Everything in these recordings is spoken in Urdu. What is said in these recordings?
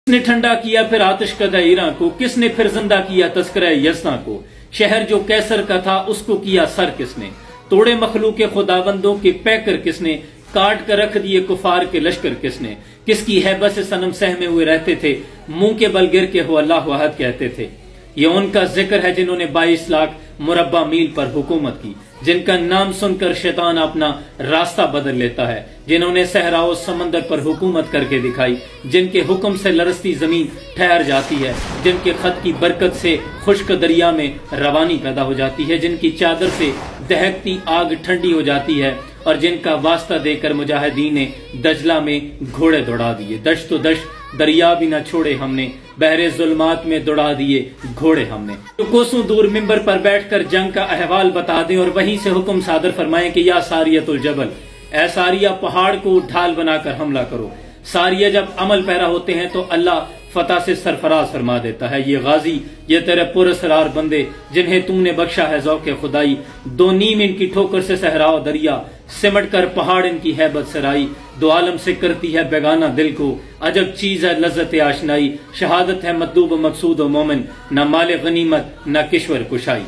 کس نے ٹھنڈا کیا پھر آتش کدہ ایراں کو، کس نے پھر زندہ کیا تذکرہ یزداں کو، شہر جو کیسر کا تھا اس کو کیا سر کس نے، توڑے مخلوق خداوندوں کے پیکر کس نے، کاٹ کر رکھ دیے کفار کے لشکر کس نے، کس کی ہیبت سے صنم سہمے ہوئے رہتے تھے، منہ کے بل گر کے ہو اللہ احد کہتے تھے۔ یہ ان کا ذکر ہے جنہوں نے 22 لاکھ مربع میل پر حکومت کی، جن کا نام سن کر شیطان اپنا راستہ بدل لیتا ہے، جنہوں نے صحرا و سمندر پر حکومت کر کے دکھائی، جن کے حکم سے لرزتی زمین ٹھہر جاتی ہے، جن کے خط کی برکت سے خشک دریا میں روانی پیدا ہو جاتی ہے، جن کی چادر سے دہکتی آگ ٹھنڈی ہو جاتی ہے، اور جن کا واسطہ دے کر مجاہدین نے دجلہ میں گھوڑے دوڑا دیے، دشت و دشت دریا بھی نہ چھوڑے ہم نے، بحر ظلمات میں دوڑا دیے گھوڑے ہم نے۔ تو کوسوں دور ممبر پر بیٹھ کر جنگ کا احوال بتا دیں اور وہیں سے حکم صادر فرمائیں کہ یا ساریۃ الجبل، اے ساریہ پہاڑ کو ڈھال بنا کر حملہ کرو۔ ساریہ جب عمل پیرا ہوتے ہیں تو اللہ فتح سے سرفراز فرما دیتا ہے۔ یہ غازی، یہ تیرے پراسرار بندے جنہیں تو نے بخشا ہے ذوق خدائی، دو نیم ان کی ٹھوکر سے صحرا و دریا، سمٹ کر پہاڑ ان کی ہیبت سرائی، دو عالم سے کرتی ہے بیگانہ دل کو، عجب چیز ہے لذت آشنائی، شہادت ہے مطلوب و مقصود و مومن، نہ مال غنیمت نہ کشور کشائی۔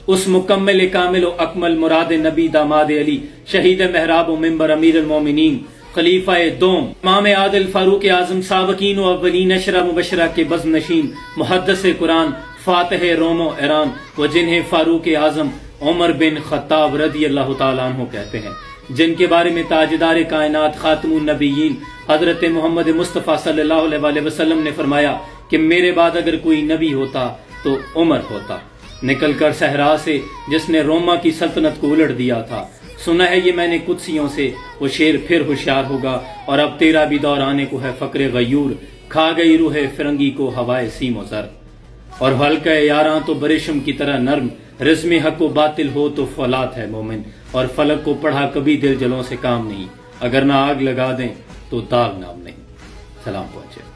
اس مکمل کامل و اکمل مراد نبی داماد علی، شہید محراب و ممبر امیر المومنین، خلیفہ دوم، امام عادل فاروق اعظم، سابقین و اولین اشرا مبشرہ کے بزم نشین، محدث قرآن، فاتح روم و ایران، و جنہیں فاروق اعظم عمر بن خطاب رضی اللہ تعالیٰ عنہ کہتے ہیں، جن کے بارے میں تاجدار کائنات خاتم النبیین حضرت محمد مصطفیٰ صلی اللہ علیہ وسلم نے فرمایا کہ میرے بعد اگر کوئی نبی ہوتا تو عمر ہوتا، نکل کر صحرا سے جس نے روما کی سلطنت کو الٹ دیا تھا۔ سنا ہے یہ میں نے قدسیوں سے، وہ شیر پھر ہوشیار ہوگا، اور اب تیرا بھی دور آنے کو ہے فقر غیور، کھا گئی روح فرنگی کو ہوائے سیم و زر، اور حلقہ یاراں تو بریشم کی طرح نرم، رزم حق و باطل ہو تو فولاد ہے مومن، اور فلک کو پڑھا کبھی دل جلوں سے کام نہیں، اگر نہ آگ لگا دیں تو داغ نام نہیں۔ سلام پہنچے۔